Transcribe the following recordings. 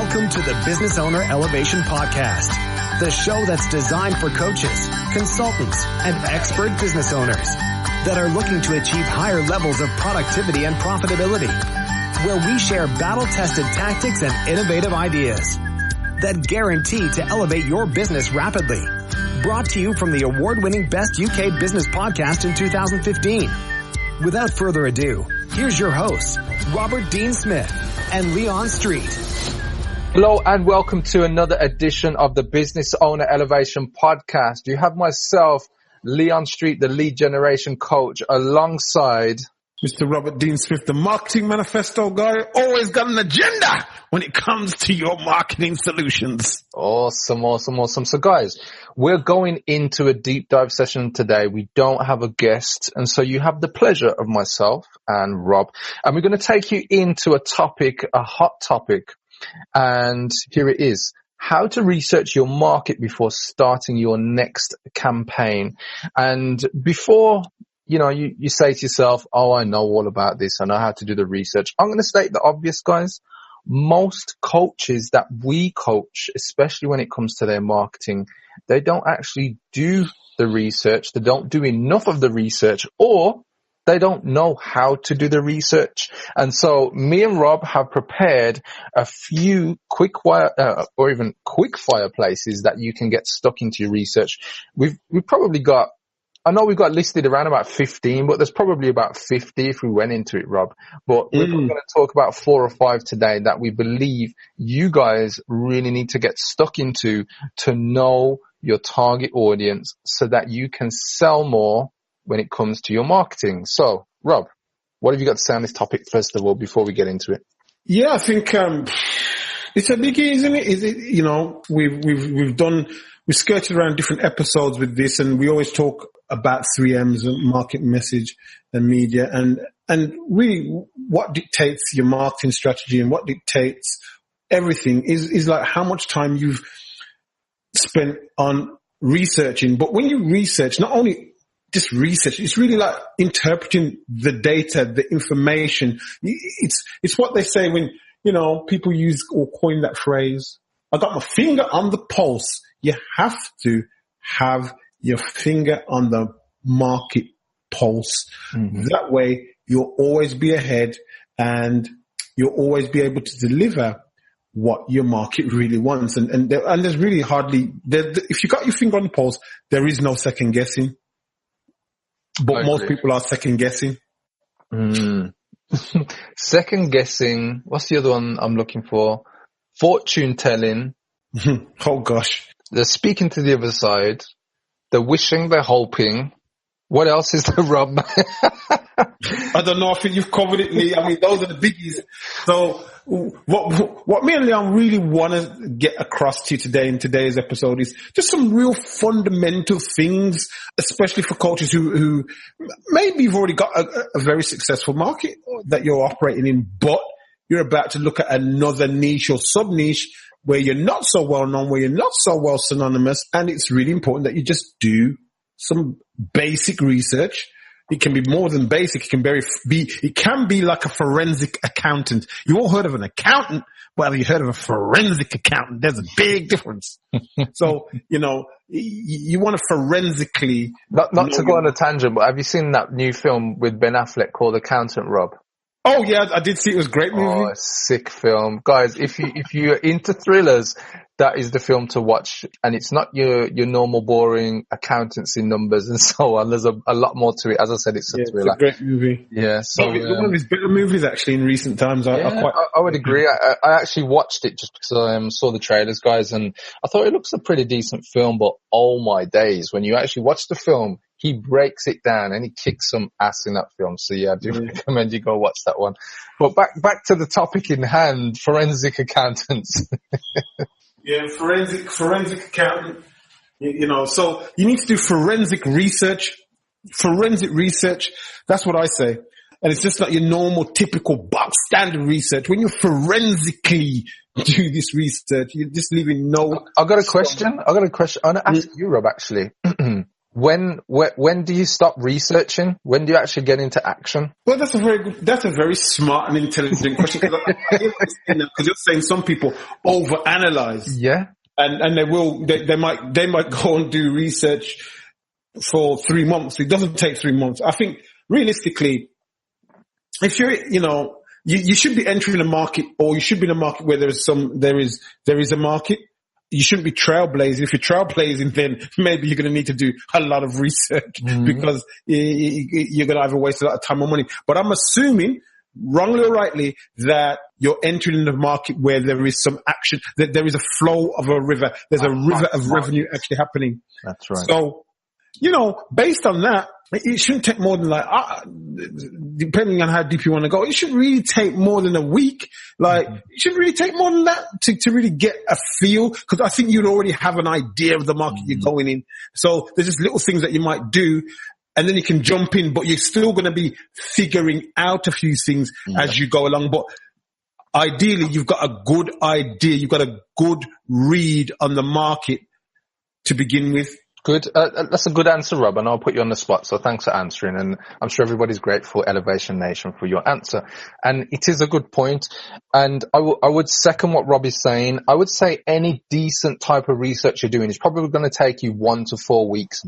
Welcome to the Business Owner Elevation Podcast, the show that's designed for coaches, consultants, and expert business owners that are looking to achieve higher levels of productivity and profitability, where we share battle-tested tactics and innovative ideas that guarantee to elevate your business rapidly. Brought to you from the award-winning Best UK Business Podcast in 2015. Without further ado, here's your hosts, Robert Dean Smith and Leon Street. Hello and welcome to another edition of the Business Owner Elevation Podcast. You have myself, Leon Street, the lead generation coach, alongside Mr. Robert Dean Smith, the marketing manifesto guy, always got an agenda when it comes to your marketing solutions. Awesome. So guys, we're going into a deep dive session today. We don't have a guest, and so you have the pleasure of myself and Rob, and we're going to take you into a topic, a hot topic, and here it is. How to research your market before starting your next campaign. And before you say to yourself, oh, I know all about this. I know how to do the research. I'm going to state the obvious, guys. Most coaches that we coach, especially when it comes to their marketing, they don't actually do the research. They don't do enough of the research, or they don't know how to do the research. And so me and Rob have prepared a few quick fire places that you can get stuck into your research. We've probably got, I know we've got listed around about 15, but there's probably about 50 if we went into it, Rob. But we're going to talk about 4 or 5 today that we believe you guys really need to get stuck into to know your target audience so that you can sell more when it comes to your marketing. So, Rob, what have you got to say on this topic, first of all, before we get into it? Yeah, I think it's a biggie, isn't it? Is it? We've skirted around different episodes with this, and we always talk about 3Ms, market, message, and media, and really what dictates your marketing strategy and what dictates everything is like how much time you've spent on researching. But when you research, not only just research, it's really like interpreting the data, the information. It's what they say when, people use or coin that phrase, I got my finger on the pulse. You have to have your finger on the market pulse. Mm-hmm. That way you'll always be ahead and you'll always be able to deliver what your market really wants. And there's really hardly, if you got your finger on the pulse, there is no second guessing. But most people are second guessing. Second guessing. What's the other one I'm looking for? Fortune telling. Oh gosh. They're speaking to the other side. They're wishing, they're hoping. What else is there, Rob? I don't know. I think you've covered it, Lee. I mean, those are the biggies. So what me and Leon really want to get across to you today in today's episode is just some real fundamental things, especially for coaches who maybe you've already got a very successful market that you're operating in, but you're about to look at another niche or sub-niche where you're not so well known, where you're not so well synonymous, and it's really important that you just do some basic research. It can be more than basic. It can be like a forensic accountant. You all heard of an accountant, but have you heard of a forensic accountant? There's a big difference. So, you want to forensically. Not to go on a tangent, but have you seen that new film with Ben Affleck called Accountant, Rob? Oh yeah, I did see it. It was a great movie. Oh, sick film. Guys, if you're into thrillers, that is the film to watch. And it's not your normal boring accountancy numbers and so on. There's a lot more to it. As I said, it's a thriller. It's a great movie. Yeah. So one of his better movies actually in recent times. I would agree. I actually watched it just because I saw the trailers, guys, and I thought it looks a pretty decent film, but oh my days, when you actually watch the film, he breaks it down and he kicks some ass in that film. So yeah, I do recommend you go watch that one. But back to the topic in hand, forensic accountants. Yeah, forensic accountant. So you need to do forensic research. Forensic research. That's what I say. And it's just like your normal, typical, box standard research. When you forensically do this research, you're just leaving no. I got a question. I want to ask you, Rob, actually. When do you stop researching? When do you actually get into action? Well, that's a very smart and intelligent question. Because you're saying some people overanalyze. Yeah. And they might go and do research for 3 months. It doesn't take 3 months. I think realistically, if you should be entering a market, or you should be in a market where there is a market. You shouldn't be trailblazing. If you're trailblazing, then maybe you're going to need to do a lot of research because you're going to either waste a lot of time or money. But I'm assuming, wrongly or rightly, that you're entering in a market where there is some action, that there is a flow of a river. There's a river of revenue actually happening. That's right. So, based on that, it shouldn't take more than depending on how deep you want to go, it shouldn't really take more than a week. It shouldn't really take more than that to really get a feel, because I think you'd already have an idea of the market you're going in. So there's just little things that you might do, and then you can jump in, but you're still going to be figuring out a few things as you go along. But ideally, you've got a good idea. You've got a good read on the market to begin with. Good. That's a good answer, Rob, and I'll put you on the spot. So thanks for answering. And I'm sure everybody's grateful, Elevation Nation, for your answer. And it is a good point. And I would second what Rob is saying. I would say any decent type of research you're doing is probably going to take you 1 to 4 weeks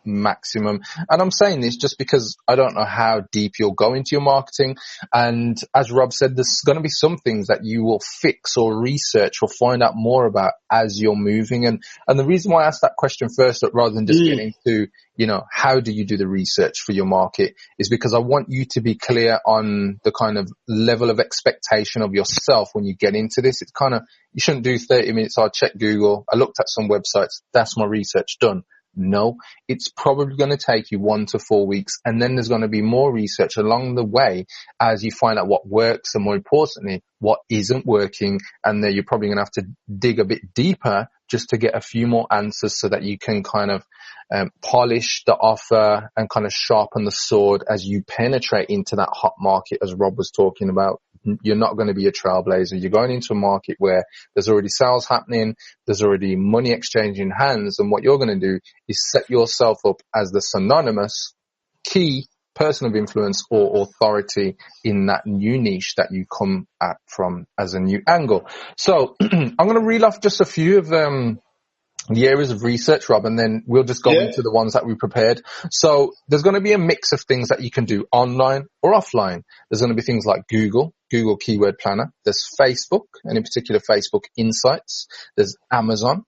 maximum. And I'm saying this just because I don't know how deep you'll go into your marketing. And as Rob said, there's going to be some things that you will fix or research or find out more about as you're moving. And the reason why I asked that question first, rather than just getting to, how do you do the research for your market, is because I want you to be clear on the kind of level of expectation of yourself when you get into this. It's kind of, you shouldn't do 30 minutes. I checked Google. I looked at some websites. That's my research done. No, it's probably going to take you 1 to 4 weeks, and then there's going to be more research along the way as you find out what works and, more importantly, what isn't working. And then you're probably going to have to dig a bit deeper just to get a few more answers so that you can kind of polish the offer and kind of sharpen the sword as you penetrate into that hot market, as Rob was talking about. You're not going to be a trailblazer. You're going into a market where there's already sales happening. There's already money exchanging hands. And what you're going to do is set yourself up as the synonymous key person of influence or authority in that new niche that you come at from as a new angle. So I'm going to reel off just a few of the areas of research, Rob, and then we'll just go into the ones that we prepared. So there's going to be a mix of things that you can do online or offline. There's going to be things like Google Keyword Planner. There's Facebook, and in particular Facebook Insights. There's Amazon,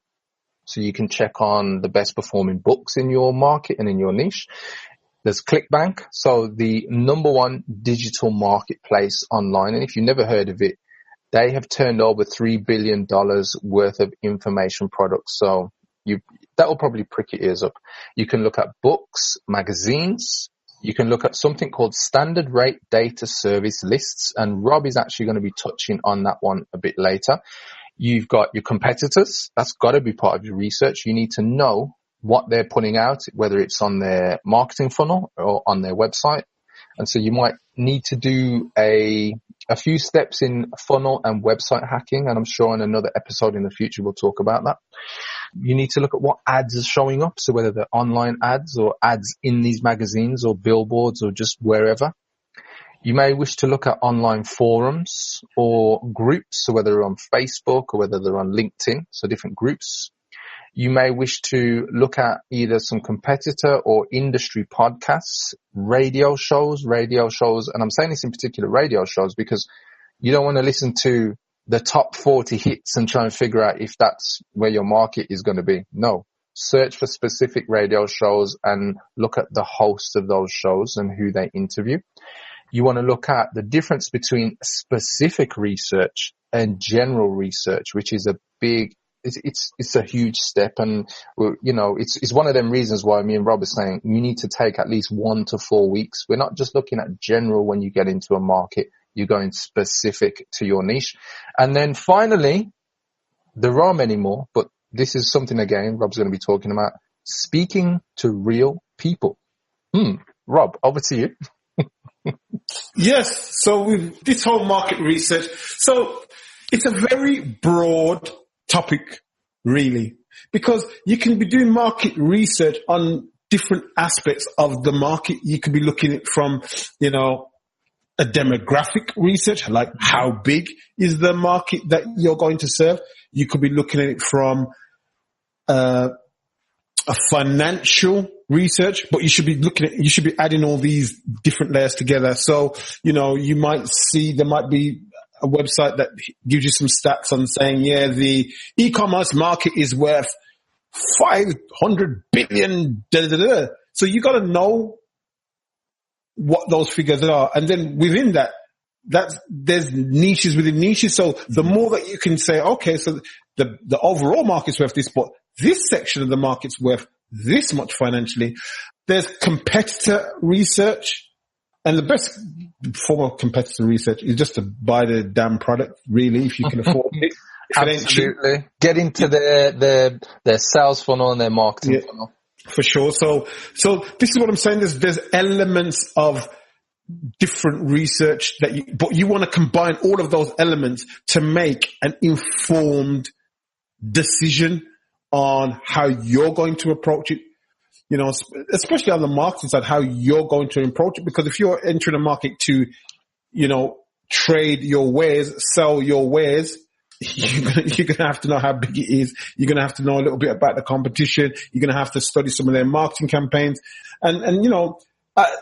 so you can check on the best performing books in your market and in your niche. There's ClickBank, so the number one digital marketplace online. And if you've never heard of it, they have turned over $3 billion worth of information products. So that will probably prick your ears up. You can look at books, magazines. You can look at something called standard rate data service lists. And Rob is actually going to be touching on that one a bit later. You've got your competitors. That's got to be part of your research. You need to know what they're putting out, whether it's on their marketing funnel or on their website. And so you might need to do a few steps in funnel and website hacking. And I'm sure in another episode in the future, we'll talk about that. You need to look at what ads are showing up. So whether they're online ads or ads in these magazines or billboards or just wherever. You may wish to look at online forums or groups. So whether they're on Facebook or whether they're on LinkedIn. So different groups. You may wish to look at either some competitor or industry podcasts, radio shows, and I'm saying this in particular radio shows because you don't want to listen to the top 40 hits and try and figure out if that's where your market is going to be. No. Search for specific radio shows and look at the hosts of those shows and who they interview. You want to look at the difference between specific research and general research, which is a big it's a huge step, and it's one of them reasons why me and Rob are saying you need to take at least 1 to 4 weeks. We're not just looking at general when you get into a market, you're going specific to your niche. And then finally, there are many more, but this is something again Rob's going to be talking about, speaking to real people. Rob, over to you. Yes, so with this whole market research, so it's a very broad topic, really. Because you can be doing market research on different aspects of the market. You could be looking at from, you know, a demographic research, like how big is the market that you're going to serve. You could be looking at it from a financial research, but you should be adding all these different layers together. So, you know, you might see there might be a website that gives you some stats on saying, yeah, the e-commerce market is worth 500 billion. Da, da, da. So you got to know what those figures are. And then within that, there's niches within niches. So the more that you can say, okay, so the overall market's worth this, but this section of the market's worth this much financially. There's competitor research. And the best form of competitor research is just to buy the damn product, really, if you can afford it. Absolutely. Get into their sales funnel and their marketing funnel. For sure. So this is what I'm saying. There's elements of different research but you want to combine all of those elements to make an informed decision on how you're going to approach it. You know, especially on the marketing side, how you're going to approach it. Because if you're entering a market to, you know, trade your wares, sell your wares, you're going to have to know how big it is. You're going to have to know a little bit about the competition. You're going to have to study some of their marketing campaigns. And you know,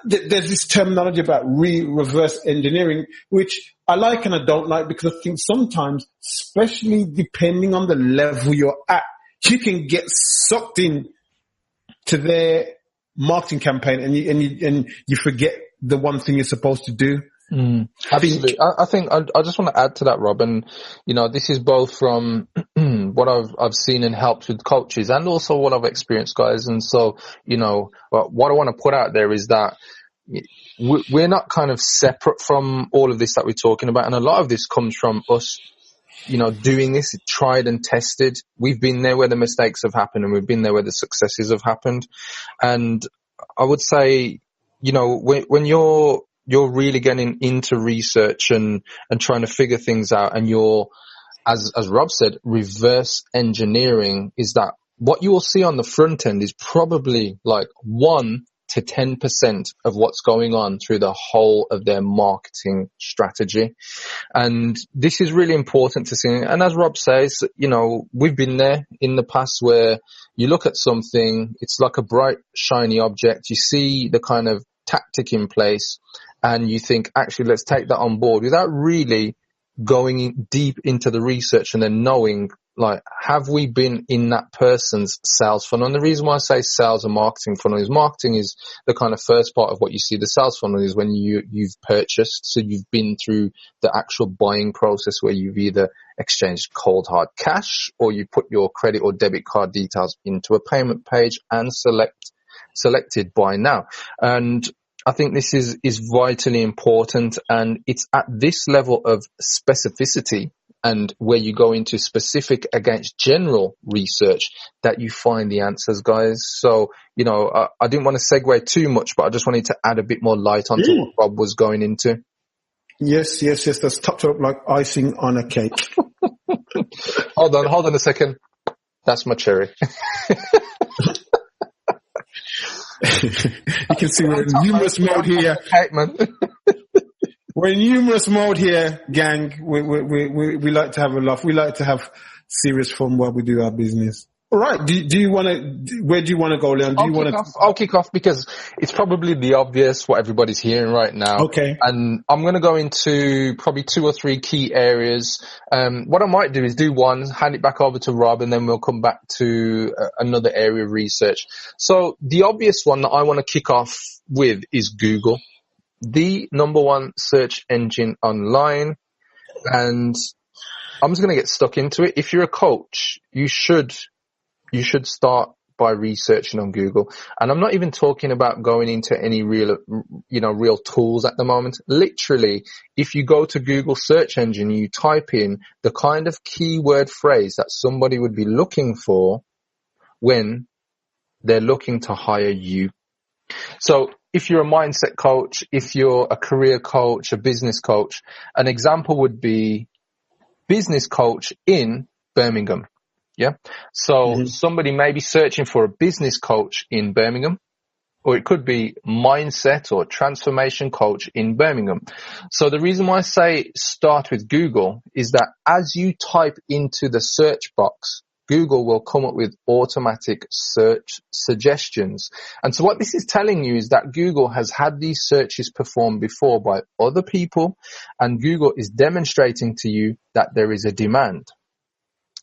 there's this terminology about reverse engineering, which I like and I don't like, because I think sometimes, especially depending on the level you're at, you can get sucked in to their marketing campaign and you forget the one thing you're supposed to do. Absolutely. I think I just want to add to that, Rob, and you know, this is both from what I've seen and helped with coaches and also what I've experienced, guys. And so, you know, what I want to put out there is that we're not kind of separate from all of this that we're talking about. And a lot of this comes from us, you know, doing this, tried and tested. We've been there where the mistakes have happened, and we've been there where the successes have happened. And I would say, you know, when you're really getting into research and trying to figure things out, and you're, as Rob said, reverse engineering, is that what you will see on the front end is probably like 1 to 10% of what's going on through the whole of their marketing strategy. And this is really important to see. And as Rob says, you know, we've been there in the past where you look at something, it's like a bright, shiny object. You see the kind of tactic in place and you think, actually, let's take that on board without really going in deep into the research and then knowing, like, have we been in that person's sales funnel? And the reason why I say sales and marketing funnel is marketing is the kind of first part of what you see. The sales funnel is when you've purchased. So you've been through the actual buying process where you've either exchanged cold hard cash or you put your credit or debit card details into a payment page and selected buy now. And I think this is vitally important, and it's at this level of specificity and where you go into specific against general research that you find the answers, guys. So, you know, I didn't want to segue too much, but I just wanted to add a bit more light onto what Rob was going into. Yes. That's topped up like icing on a cake. Hold on a second. That's my cherry. You can see we're in humorous mode here. We're in humorous mode here, gang. We like to have a laugh. We like to have serious fun while we do our business. All right. Do you want to? Where do you want to go, Leon? I'll kick off because it's probably the obvious what everybody's hearing right now. Okay. And I'm going to go into probably 2 or 3 key areas. What I might do is do one, hand it back over to Rob, and then we'll come back to another area of research. So the obvious one that I want to kick off with is Google, the number one search engine online. And I'm just going to get stuck into it. If you're a coach, you should start by researching on Google. And I'm not even talking about going into any real tools at the moment. Literally, if you go to Google search engine, you type in the kind of keyword phrase that somebody would be looking for when they're looking to hire you. So if you're a mindset coach, if you're a career coach, a business coach, an example would be business coach in Birmingham. Yeah. So somebody may be searching for a business coach in Birmingham, or it could be mindset or transformation coach in Birmingham. So the reason why I say start with Google is that as you type into the search box, Google will come up with automatic search suggestions. And so what this is telling you is that Google has had these searches performed before by other people, and Google is demonstrating to you that there is a demand.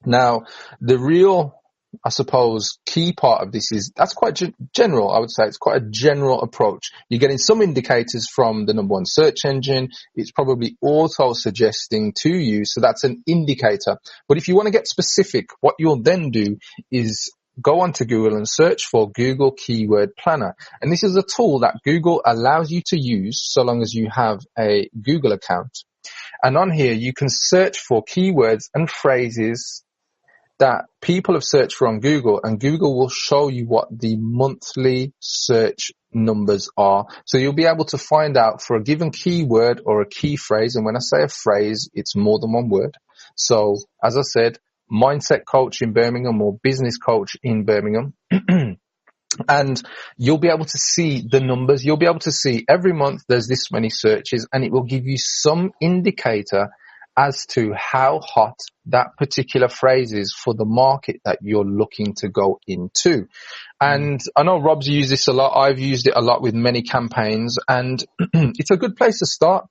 Now, the real, I suppose, key part of this is that's quite general. I would say it's quite a general approach. You're getting some indicators from the number one search engine. It's probably auto suggesting to you. So that's an indicator. But if you want to get specific, what you'll then do is go onto Google and search for Google Keyword Planner. And this is a tool that Google allows you to use so long as you have a Google account. And on here, you can search for keywords and phrases that people have searched for on Google, and Google will show you what the monthly search numbers are. So you'll be able to find out for a given keyword or a key phrase. And when I say a phrase, it's more than one word. So as I said, mindset coach in Birmingham or business coach in Birmingham. And you'll be able to see the numbers. You'll be able to see every month there's this many searches, and it will give you some indicator as to how hot that particular phrase is for the market that you're looking to go into. And I know Rob's used this a lot. I've used it a lot with many campaigns, and it's a good place to start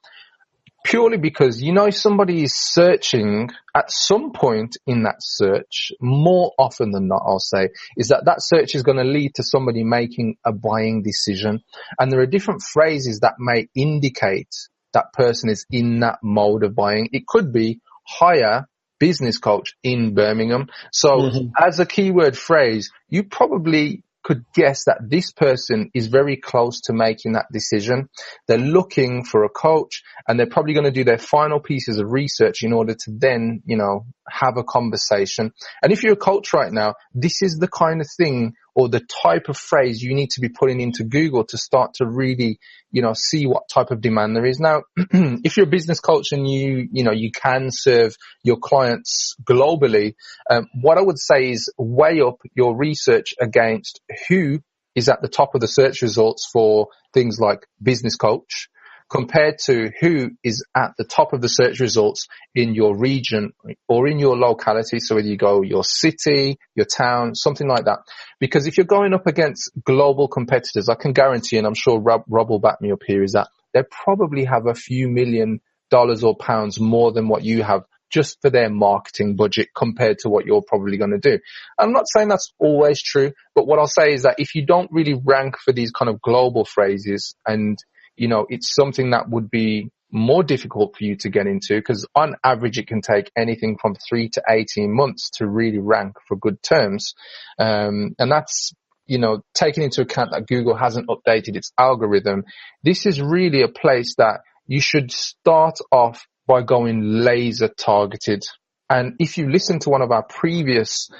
purely because, you know, if somebody is searching at some point in that search, more often than not, I'll say, is that search is going to lead to somebody making a buying decision. And there are different phrases that may indicate that person is in that mode of buying. It could be hire business coach in Birmingham. So as a keyword phrase, you probably could guess that this person is very close to making that decision. They're looking for a coach, and they're probably going to do their final pieces of research in order to then, you know, have a conversation. And if you're a coach right now, this is the kind of thing or the type of phrase you need to be putting into Google to start to really, you know, see what type of demand there is. Now, if you're a business coach and you can serve your clients globally, what I would say is weigh up your research against who is at the top of the search results for things like business coach compared to who is at the top of the search results in your region or in your locality. So whether you go your city, your town, something like that. Because if you're going up against global competitors, I can guarantee, and I'm sure Rob will back me up here, is that they probably have a few $1 million or pounds more than what you have just for their marketing budget compared to what you're probably going to do. I'm not saying that's always true, but what I'll say is that if you don't really rank for these kind of global phrases, and you know, it's something that would be more difficult for you to get into, because on average it can take anything from 3 to 18 months to really rank for good terms. And that's, you know, taking into account that Google hasn't updated its algorithm. This is really a place that you should start off by going laser targeted. And if you listen to one of our previous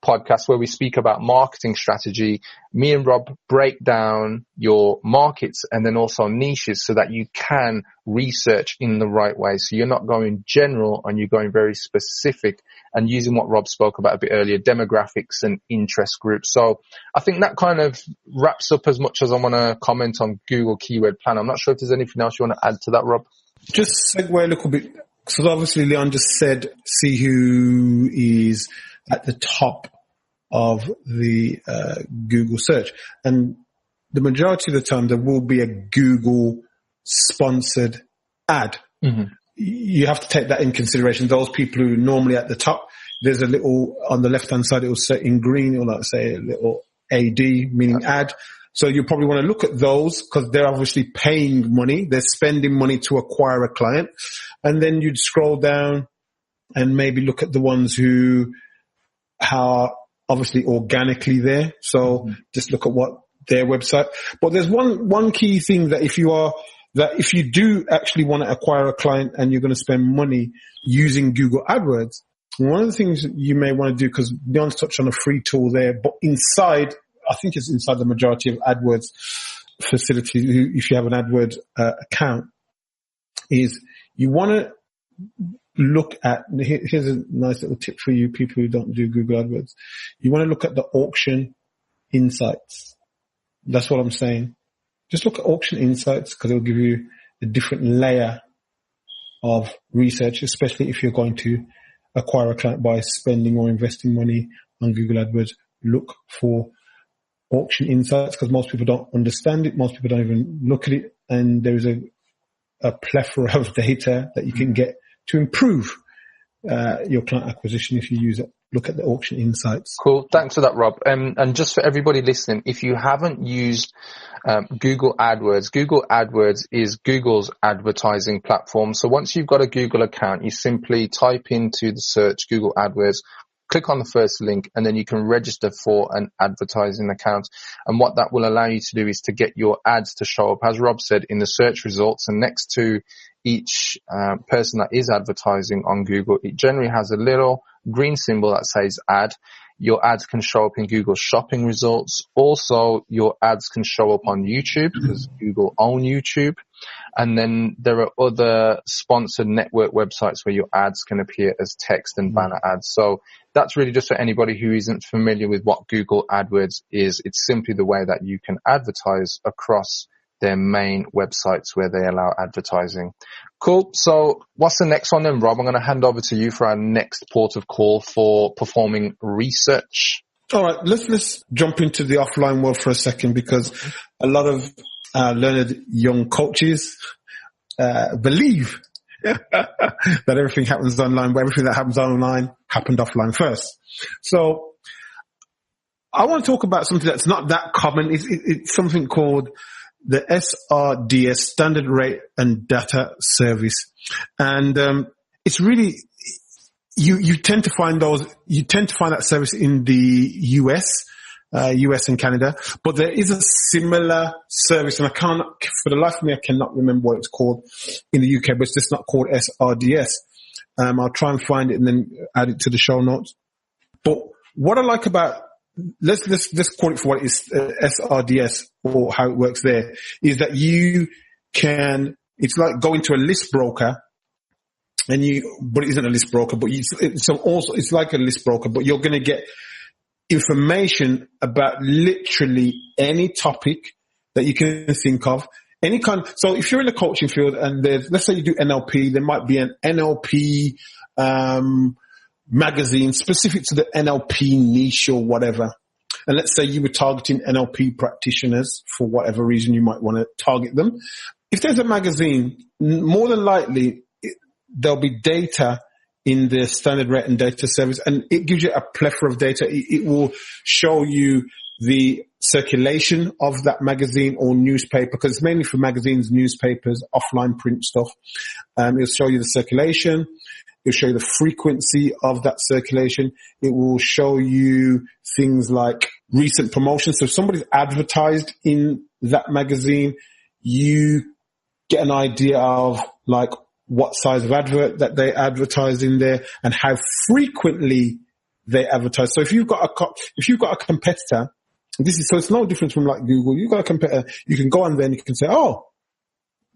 podcasts where we speak about marketing strategy, me and Rob break down your markets and then also niches so that you can research in the right way. So you're not going general and you're going very specific and using what Rob spoke about a bit earlier, demographics and interest groups. So I think that kind of wraps up as much as I want to comment on Google Keyword Planner. I'm not sure if there's anything else you want to add to that, Rob. Just segue a little bit. So obviously Leon just said, see who is at the top of the Google search. And the majority of the time there will be a Google sponsored ad. You have to take that in consideration. Those people who are normally at the top, there's a little on the left hand side, it will say in green, it will like say a little AD, meaning ad. So you probably want to look at those because they're obviously paying money. They're spending money to acquire a client. And then you'd scroll down and maybe look at the ones who are obviously organically there. So just look at what their website. But there's one key thing that if you do actually want to acquire a client and you're going to spend money using Google AdWords, one of the things you may want to do, because Leon's touched on a free tool there, but inside, I think it's inside the majority of AdWords facilities, if you have an AdWords account, is you want to look at, here's a nice little tip for you people who don't do Google AdWords. You want to look at the auction insights. That's what I'm saying. Just look at auction insights because it'll give you a different layer of research, especially if you're going to acquire a client by spending or investing money on Google AdWords. Look for auction insights because most people don't understand it. Most people don't even look at it. And there is a plethora of data that you can get to improve your client acquisition if you use it. Look at the auction insights. Cool. Thanks for that, Rob. And just for everybody listening, if you haven't used Google AdWords is Google's advertising platform. So once you've got a Google account, you simply type into the search Google AdWords, click on the first link, and then you can register for an advertising account. And what that will allow you to do is to get your ads to show up, as Rob said, in the search results. And next to each person that is advertising on Google, it generally has a little green symbol that says ad. Your ads can show up in Google shopping results. Also, your ads can show up on YouTube because Google own YouTube. And then there are other sponsored network websites where your ads can appear as text and banner ads. So that's really just for anybody who isn't familiar with what Google AdWords is. It's simply the way that you can advertise across their main websites where they allow advertising. Cool. So what's the next one then, Rob? I'm going to hand over to you for our next port of call for performing research. All right. Let's jump into the offline world for a second because a lot of learned young coaches believe that everything happens online, but everything that happens online happened offline first. So I want to talk about something that's not that common. It's something called the SRDS, Standard Rate and Data Service. And it's really, you tend to find that service in the US and Canada, but there is a similar service, and for the life of me, I cannot remember what it's called in the UK, but it's just not called SRDS. I'll try and find it and then add it to the show notes. But what I like about, let's call it for what it is, SRDS, or how it works there, is that it's like going to a list broker, but it isn't a list broker, but it's like a list broker, but you're going to get information about literally any topic that you can think of. So if you're in the coaching field and let's say you do NLP, there might be an NLP, magazine specific to the NLP niche or whatever. And let's say you were targeting NLP practitioners for whatever reason you might want to target them. If there's a magazine, more than likely there'll be data in the standard rate and data service, and it gives you a plethora of data. It will show you the circulation of that magazine or newspaper, because it's mainly for magazines, newspapers, offline print stuff. It'll show you the circulation. It'll show you the frequency of that circulation. It will show you things like recent promotions. So if somebody's advertised in that magazine, you get an idea of like what size of advert that they advertise in there and how frequently they advertise. So if you've got a competitor, so it's no different from like Google. You've got a competitor, you can go on there and you can say, oh,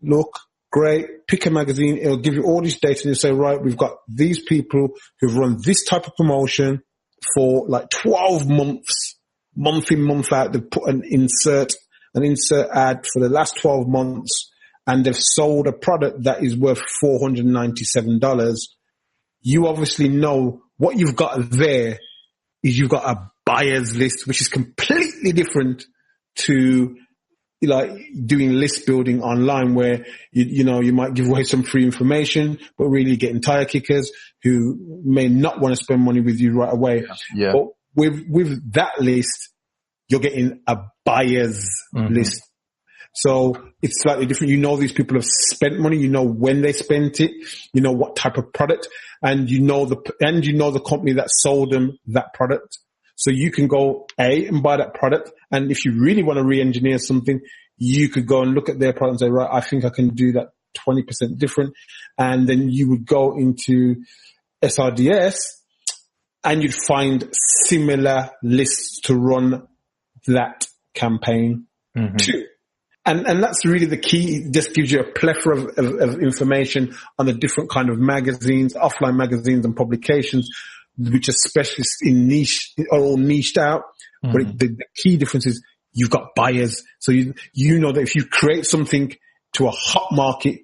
look, great, pick a magazine. It'll give you all this data and you say, right, we've got these people who've run this type of promotion for like 12 months, month in, month out. They've put an insert ad for the last 12 months and they've sold a product that is worth $497. You obviously know what you've got there is you've got a buyer's list, which is completely different to like doing list building online where you might give away some free information, but really getting tire kickers who may not want to spend money with you right away. Yeah. But with that list, you're getting a buyer's list. So it's slightly different. You know, these people have spent money. You know when they spent it. You know what type of product, and you know the company that sold them that product. So you can go and buy that product. And if you really want to re-engineer something, you could go and look at their product and say, right, I think I can do that 20% different. And then you would go into SRDS and you'd find similar lists to run that campaign to. And that's really the key. It just gives you a plethora of information on the different kind of magazines, offline magazines and publications, which are specialists in niche, are all niched out. But the key difference is you've got buyers. So you know that if you create something to a hot market,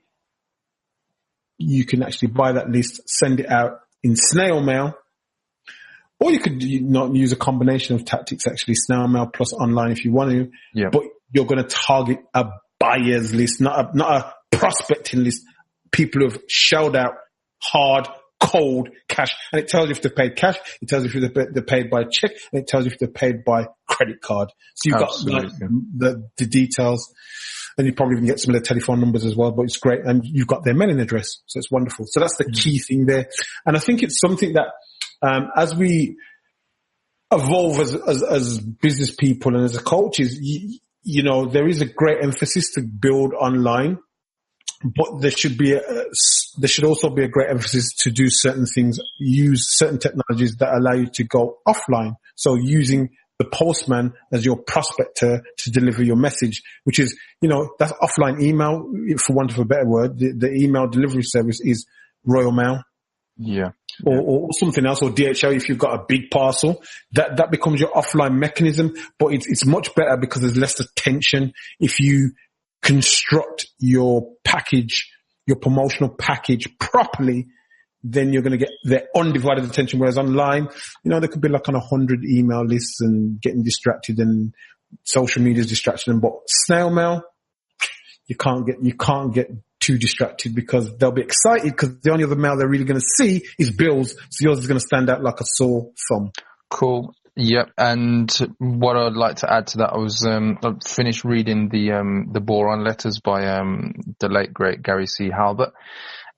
you can actually buy that list, send it out in snail mail, or you could not use a combination of tactics, actually, snail mail plus online if you want to. Yeah. But you're going to target a buyer's list, not a prospecting list. People who have shelled out hard, cold cash. And it tells you if they're paid cash, it tells you if they're paid by check, and it tells you if they're paid by credit card. So you've got the details. And you probably can get some of their telephone numbers as well, but it's great. And you've got their mailing address. So it's wonderful. So that's the key thing there. And I think it's something that, as we evolve as business people and as coaches, you know, there is a great emphasis to build online, but there should also be a great emphasis to do certain things, use certain technologies that allow you to go offline. So using the postman as your prospector to deliver your message, which is, you know, that's offline email, for want of a better word. The email delivery service is Royal Mail. Yeah. Or something else, or DHL if you've got a big parcel. That becomes your offline mechanism, but it's much better because there's less attention. If you construct your package, your promotional package properly, then you're going to get their undivided attention. Whereas online, you know, there could be like on 100 email lists and getting distracted, and social media's distracting them. But snail mail, you can't get too distracted because they'll be excited because the only other mail they're really going to see is bills. So yours is going to stand out like a sore thumb. Cool. Yep. And what I'd like to add to that, I finished reading the Boron letters by the late great Gary C. Halbert.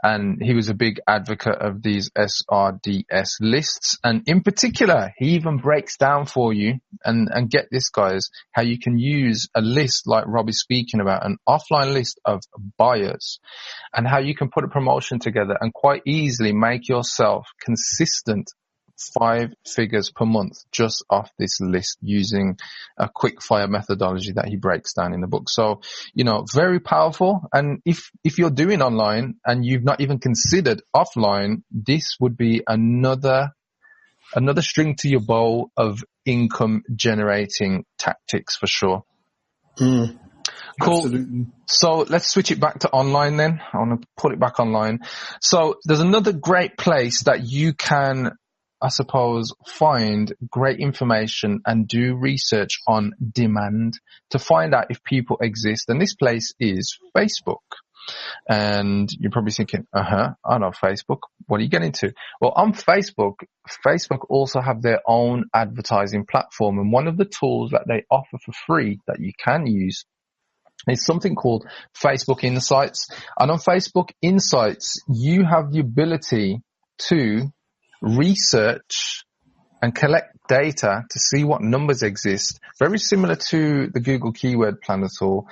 And he was a big advocate of these SRDS lists. And in particular, he even breaks down for you, and get this, guys, how you can use a list like Rob is speaking about, an offline list of buyers, and how you can put a promotion together and quite easily make yourself consistent 5 figures per month just off this list using a quick fire methodology that he breaks down in the book. So, you know, very powerful. And if you're doing online and you've not even considered offline, this would be another string to your bow of income generating tactics for sure. Cool. Absolutely. So let's switch it back to online then. I want to put it back online. So there's another great place that you can, I suppose, find great information and do research on demand to find out if people exist. And this place is Facebook. And you're probably thinking, I know Facebook. What are you getting to? Well, on Facebook also have their own advertising platform. And one of the tools that they offer for free that you can use is something called Facebook Insights. And on Facebook Insights, you have the ability to research and collect data to see what numbers exist. Very similar to the Google Keyword Planner tool.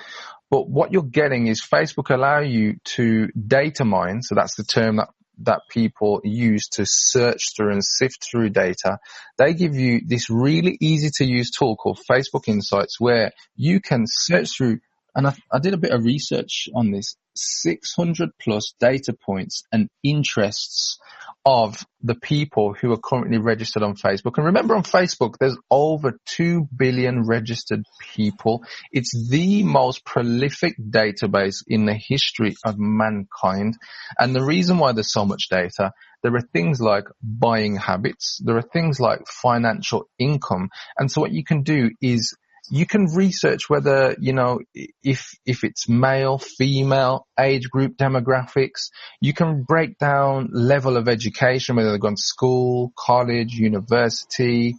But what you're getting is Facebook allow you to data mine. So that's the term that people use to search through and sift through data. They give you this really easy to use tool called Facebook Insights where you can search through. And I did a bit of research on this, 600 plus data points and interests of the people who are currently registered on Facebook. And remember, on Facebook, there's over 2 billion registered people. It's the most prolific database in the history of mankind. And the reason why there's so much data, there are things like buying habits. There are things like financial income. And so what you can do is you can research whether, you know, if it's male, female, age group demographics. You can break down level of education, whether they've gone to school, college, university.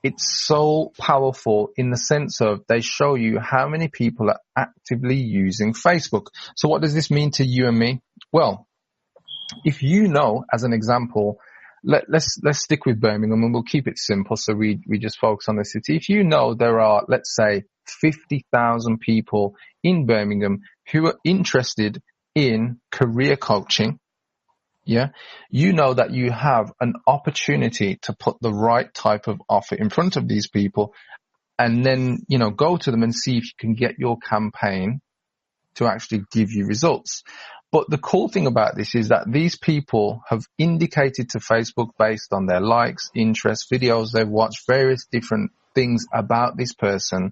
It's so powerful in the sense of they show you how many people are actively using Facebook. So what does this mean to you and me? Well, if you know, as an example, let's stick with Birmingham and we'll keep it simple so we just focus on the city. If you know there are, let's say, 50,000 people in Birmingham who are interested in career coaching, yeah, you know that you have an opportunity to put the right type of offer in front of these people and then, go to them and see if you can get your campaign to actually give you results. But the cool thing about this is that these people have indicated to Facebook based on their likes, interests, videos they've watched, various different things about this person.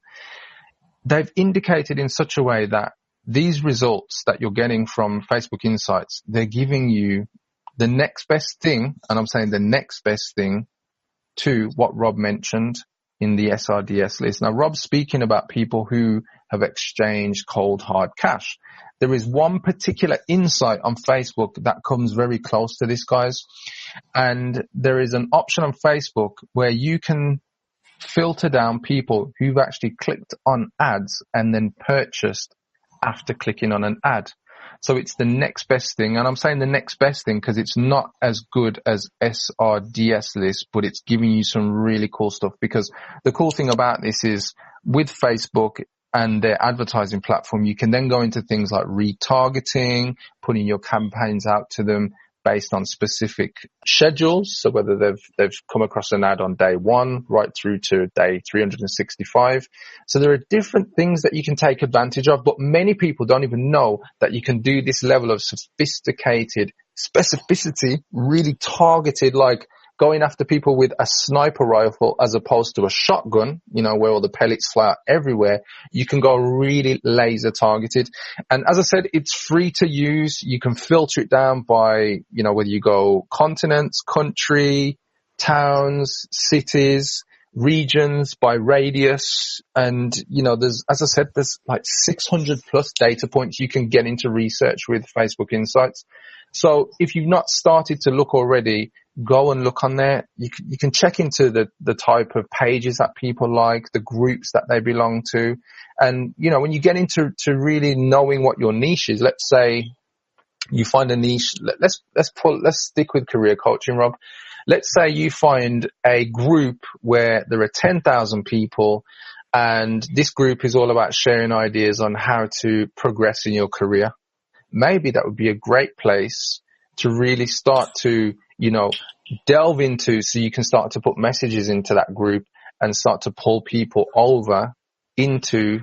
They've indicated in such a way that these results that you're getting from Facebook Insights, they're giving you the next best thing, and I'm saying the next best thing to what Rob mentioned in the SRDS list. Now, Rob's speaking about people who have exchanged cold hard cash. There is one particular insight on Facebook that comes very close to this, guys. And there is an option on Facebook where you can filter down people who've actually clicked on ads and then purchased after clicking on an ad. So it's the next best thing. And I'm saying the next best thing because it's not as good as SRDS list, but it's giving you some really cool stuff. Because the cool thing about this is with Facebook and their advertising platform, you can then go into things like retargeting, putting your campaigns out to them based on specific schedules. So whether they've come across an ad on day 1 right through to day 365. So there are different things that you can take advantage of, but many people don't even know that you can do this level of sophisticated specificity, really targeted, like going after people with a sniper rifle as opposed to a shotgun, where all the pellets fly out everywhere. You can go really laser targeted. And as I said, it's free to use. You can filter it down by, whether you go continents, country, towns, cities, regions, by radius. And, there's like 600 plus data points you can get into research with Facebook Insights. So if you've not started to look already, go and look on there. You can check into the type of pages that people like, the groups that they belong to. And, when you get into really knowing what your niche is, let's say you find a niche, let's stick with career coaching, Rob. Let's say you find a group where there are 10,000 people and this group is all about sharing ideas on how to progress in your career. Maybe that would be a great place to really start to, delve into, so you can start to put messages into that group and start to pull people over into,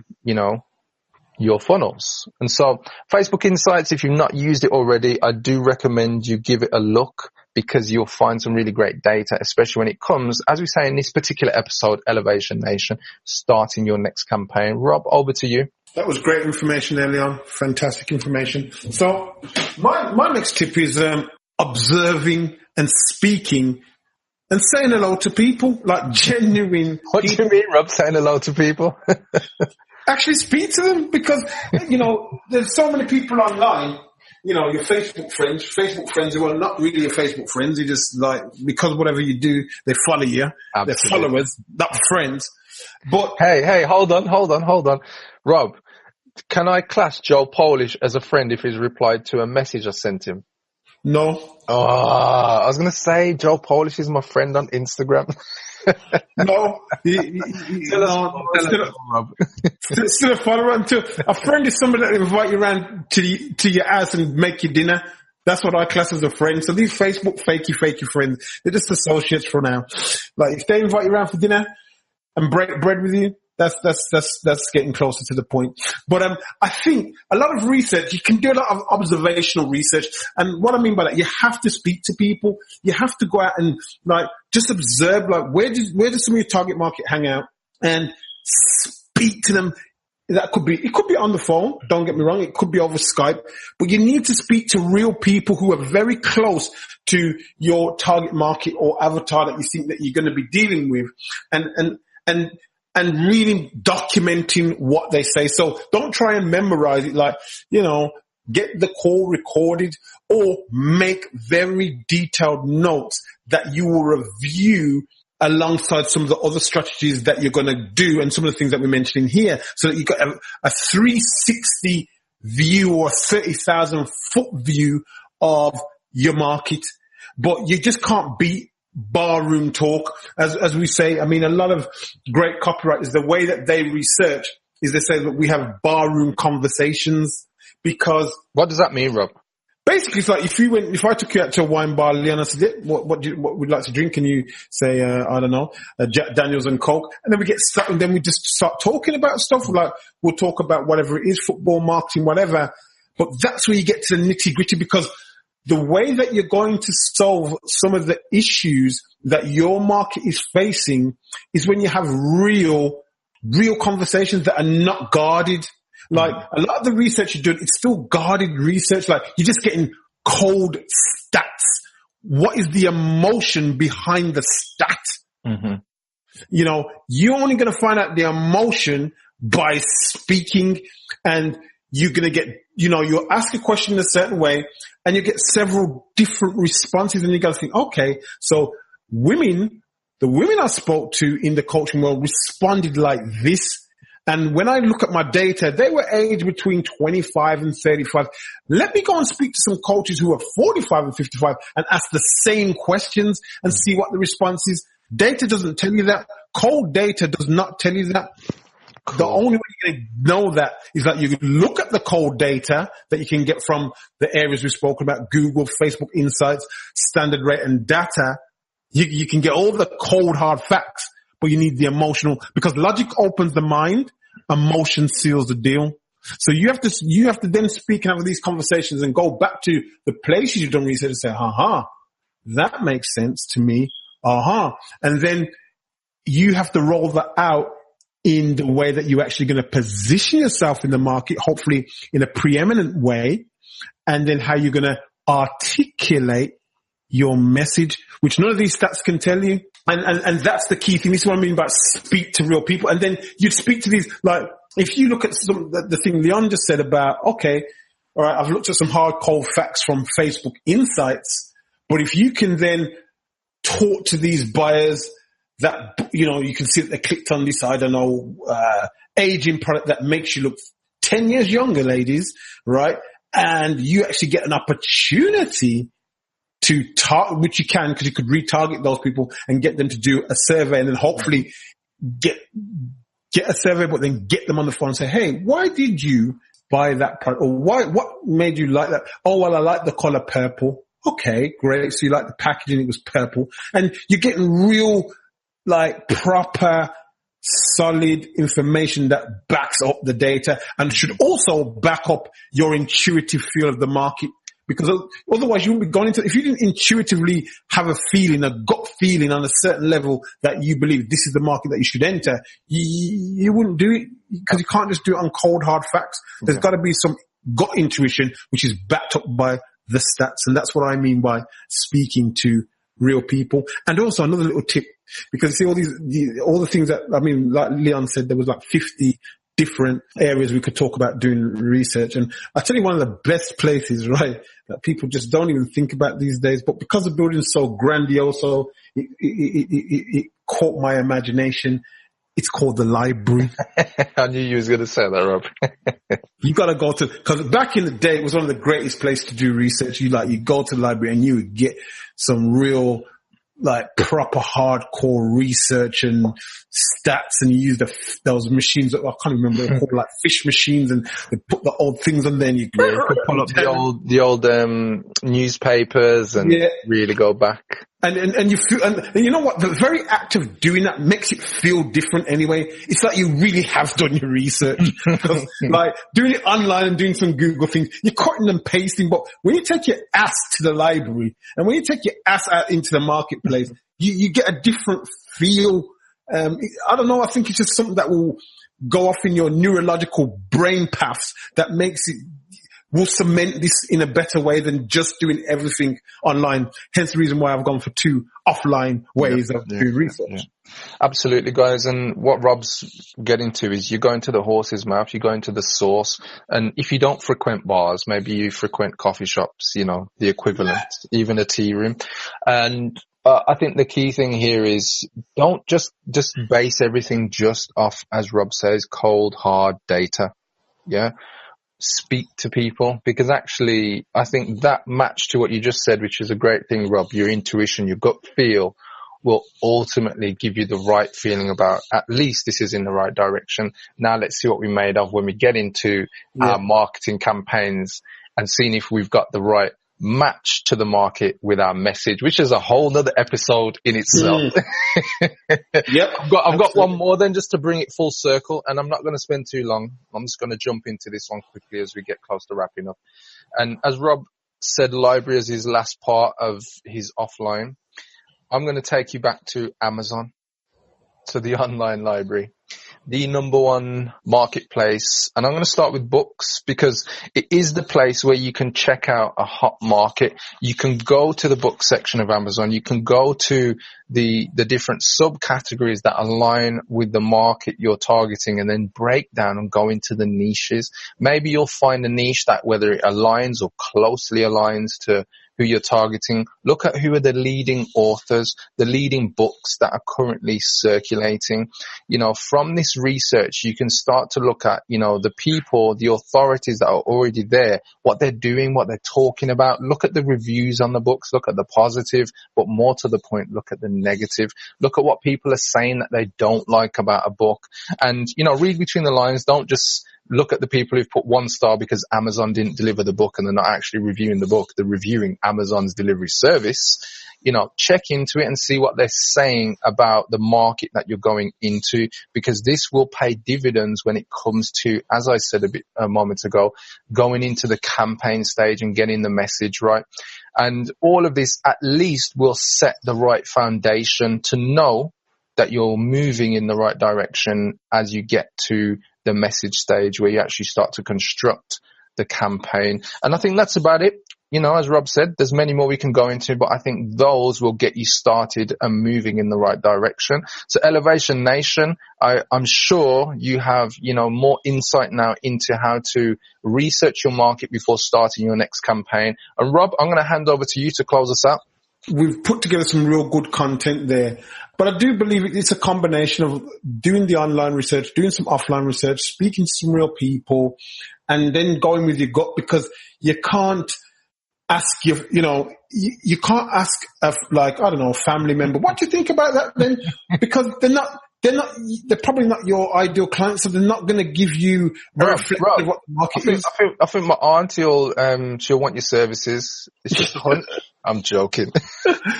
your funnels. And so Facebook Insights, if you've not used it already, I do recommend you give it a look because you'll find some really great data, especially when it comes, as we say in this particular episode, Elevation Nation, starting your next campaign. Rob, over to you. That was great information there, Leon. Fantastic information. So my next tip is observing and speaking and saying hello to people, like genuine. What do you mean, Rob, saying hello to people? Actually speak to them because, there's so many people online, your Facebook friends who are not really your Facebook friends. You just because whatever you do, they follow you. Absolutely. They're followers, not friends. But hey, hold on. Rob, can I class Joe Polish as a friend if he's replied to a message I sent him? No. Oh, I was going to say Joe Polish is my friend on Instagram. No. Still a follower until a friend is somebody that invite you around to your house and make you dinner. That's what I class as a friend. So these Facebook fakey friends, they're just associates for now. Like if they invite you around for dinner and break bread with you, that's getting closer to the point. But I think a lot of research, you can do a lot of observational research. And what I mean by that, you have to speak to people. You have to go out and just observe, where does some of your target market hang out, and speak to them. It could be on the phone. Don't get me wrong. It could be over Skype, but you need to speak to real people who are very close to your target market or avatar that you think that you're going to be dealing with, and really documenting what they say. So don't try and memorize it, get the call recorded or make very detailed notes that you will review alongside some of the other strategies that you're going to do and some of the things that we're mentioning here, so that you've got a 360 view or 30,000 foot view of your market. But you just can't beat barroom talk, as we say. I mean, a lot of great copywriters, the way that they research is they say that we have barroom conversations, because what does that mean, Rob? basically, it's like if I took you out to a wine bar, Leon, I said, what would you like to drink? And you say, I don't know, Jack Daniels and Coke. And then we get stuck and then we just start talking about stuff. Like, we'll talk about whatever it is, football, marketing, whatever. But that's where you get to the nitty gritty, because the way that you're going to solve some of the issues that your market is facing is when you have real conversations that are not guarded. Like, a lot of the research you're doing, it's still guarded research. Like, you're just getting cold stats. What is the emotion behind the stat? Mm-hmm. You know, you're only going to find out the emotion by speaking, and you're going to get, you know, you'll ask a question in a certain way and you get several different responses, and you got to think, okay, so the women I spoke to in the coaching world responded like this. And when I look at my data, they were aged between 25 and 35. Let me go and speak to some coaches who are 45 and 55 and ask the same questions and see what the response is. Data doesn't tell you that. Cold data does not tell you that. Cool. The only way you're going to know that is that you look at the cold data that you can get from the areas we've spoken about, Google, Facebook Insights, Standard Rate and data. You can get all the cold, hard facts, but you need the emotional, because logic opens the mind, emotion seals the deal. So you have to then speak and have these conversations and go back to the places you've done research and say, that makes sense to me. And then you have to roll that out in the way that you're actually going to position yourself in the market, hopefully in a preeminent way, and then how you're going to articulate your message, which none of these stats can tell you. And that's the key thing. This is what I mean by speak to real people. And then you'd speak to these, like, if you look at the thing Leon just said about, okay, all right, I've looked at some hard cold facts from Facebook Insights, but if you can then talk to these buyers that, you know, you can see that they clicked on this, I don't know, aging product that makes you look 10 years younger, ladies, right? And you actually get an opportunity to target, which you can, because you could retarget those people and get them to do a survey, and then hopefully get a survey, but then get them on the phone and say, hey, why did you buy that product? Or what made you like that? Oh, well, I like the color purple. Okay, great. So you like the packaging, it was purple. And you're getting real, like, proper, solid information that backs up the data and should also back up your intuitive feel of the market. Because otherwise you wouldn't be going into, if you didn't intuitively have a feeling, a gut feeling on a certain level that you believe this is the market that you should enter, you wouldn't do it, because you can't just do it on cold, hard facts. There's got to be some gut intuition, which is backed up by the stats. And that's what I mean by speaking to real people. And also another little tip, because see all the things that, I mean, like Leon said, there was like 50 different areas we could talk about doing research. And I tell you, one of the best places, right, that people just don't even think about these days, but because the building's so grandiose, so it caught my imagination. It's called the library. I knew you was going to say that, Rob. You got to go to, because back in the day, it was one of the greatest places to do research. You go to the library and you would get some real, like, proper hardcore research and stats, and you use those machines that I can't remember, they're called like fish machines, and they put the old things on there, and you could pull up the old newspapers and really go back. And you feel, and you know what? The very act of doing that makes it feel different anyway. It's like you really have done your research. Because, like, doing it online and doing some Google things, you're cutting and pasting. But when you take your ass to the library and when you take your ass out into the marketplace, you get a different feel. I don't know. I think it's just something that will go off in your neurological brain paths that will cement this in a better way than just doing everything online. Hence the reason why I've gone for 2 offline ways of doing research. Yeah. Absolutely, guys. And what Rob's getting to is you're going to the horse's mouth, you're going to the source. And if you don't frequent bars, maybe you frequent coffee shops, you know, the equivalent, even a tea room. And I think the key thing here is don't just base everything just off, as Rob says, cold, hard data. Yeah. Speak to people, because actually I think that match to what you just said, which is a great thing, Rob, your intuition, your gut feel will ultimately give you the right feeling about, at least this is in the right direction. Now let's see what we're made of when we get into our marketing campaigns and seeing if we've got the right match to the market with our message, which is a whole nother episode in itself. Yep. I've got one more then, just to bring it full circle, and I'm not going to spend too long. I'm just going to jump into this one quickly as we get close to wrapping up. And as Rob said, library as his last part of his offline, I'm going to take you back to Amazon, to the online library, the number one marketplace. And I'm going to start with books, because it is the place where you can check out a hot market. You can go to the book section of Amazon. You can go to the different subcategories that align with the market you're targeting, and then break down and go into the niches. Maybe you'll find a niche that, whether it aligns or closely aligns to who you're targeting. Look at who are the leading authors, the leading books that are currently circulating. You know, from this research, you can start to look at, you know, the people, the authorities that are already there, what they're doing, what they're talking about. Look at the reviews on the books, look at the positive, but more to the point, look at the negative. Look at what people are saying that they don't like about a book. And, you know, read between the lines. Don't just look at the people who've put 1 star because Amazon didn't deliver the book and they're not actually reviewing the book. They're reviewing Amazon's delivery service. You know, check into it and see what they're saying about the market that you're going into, because this will pay dividends when it comes to, as I said a moment ago, going into the campaign stage and getting the message right. And all of this at least will set the right foundation to know that you're moving in the right direction as you get to the message stage, where you actually start to construct the campaign. And I think that's about it. You know, as Rob said, there's many more we can go into, but I think those will get you started and moving in the right direction. So Elevation Nation, I'm sure you have, you know, more insight now into how to research your market before starting your next campaign. And Rob, I'm going to hand over to you to close us out. We've put together some real good content there, but I do believe it's a combination of doing the online research, doing some offline research, speaking to some real people, and then going with your gut, because you can't ask you can't ask a family member, what do you think about that then? Because they're probably not your ideal clients, so they're not going to give you a reflection of what the market is. I think my auntie she'll want your services. It's just a hunt. I'm joking.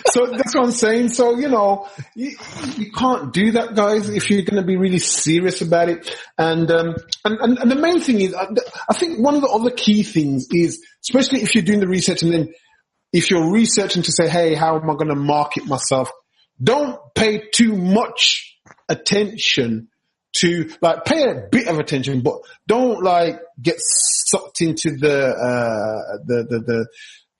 So that's what I'm saying. So, you know, you can't do that, guys, if you're going to be really serious about it. And the main thing is, I think one of the other key things is, especially if you're doing the research and then if you're researching to say, hey, how am I going to market myself? Don't pay too much attention to, pay a bit of attention, but don't get sucked into the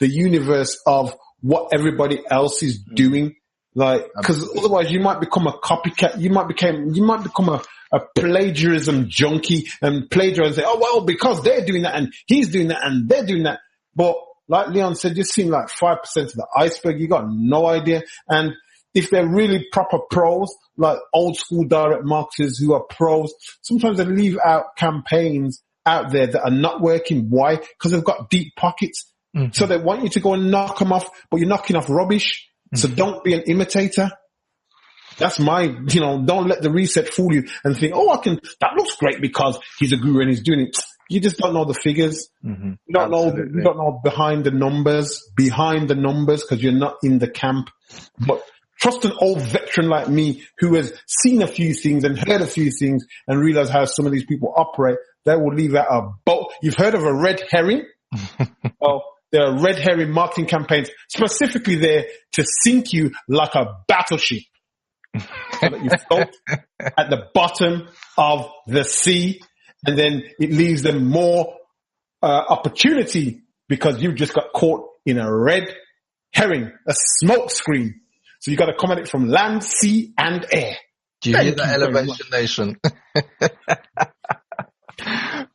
universe of what everybody else is doing. Cause otherwise you might become a copycat. You might become a plagiarism junkie and plagiarize and say, oh, well, because they're doing that and he's doing that and they're doing that. But like Leon said, you've seen 5% of the iceberg. You got no idea. And if they're really proper pros, like old school direct marketers who are pros, sometimes they leave out campaigns out there that are not working. Why? Because they've got deep pockets. Mm-hmm. So they want you to go and knock them off, but you're knocking off rubbish. Mm-hmm. So don't be an imitator. That's don't let the research fool you and think, that looks great because he's a guru and he's doing it. You just don't know the figures. Mm-hmm. You don't know behind the numbers, because you're not in the camp. But trust an old veteran like me who has seen a few things and heard a few things and realized how some of these people operate. They will leave out a boat. You've heard of a red herring? Well, there are red herring marketing campaigns specifically there to sink you like a battleship, so that you float at the bottom of the sea, and then it leaves them more opportunity because you've just got caught in a red herring, a smoke screen. So you got to come at it from land, sea, and air. Do you hear that, Elevation Nation?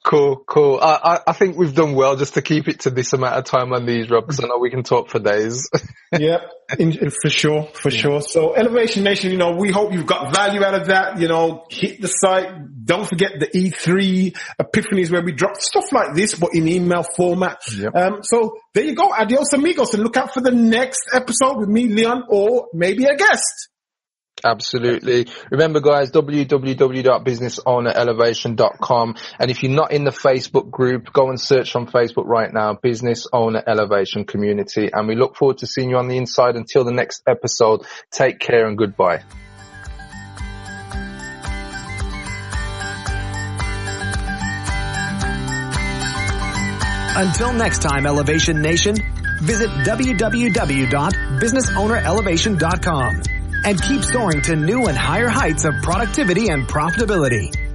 Cool. I think we've done well just to keep it to this amount of time on these, Rob, because I know we can talk for days. Yeah, for sure. So Elevation Nation, we hope you've got value out of that. Hit the site. Don't forget the E3 epiphanies where we drop stuff like this, but in email format. Yep. So there you go. Adios amigos, and look out for the next episode with me, Leon, or maybe a guest. Absolutely. Remember, guys, www.businessownerelevation.com. And if you're not in the Facebook group, go and search on Facebook right now, Business Owner Elevation Community. And we look forward to seeing you on the inside. Until the next episode, take care and goodbye. Until next time, Elevation Nation, visit www.businessownerelevation.com and keep soaring to new and higher heights of productivity and profitability.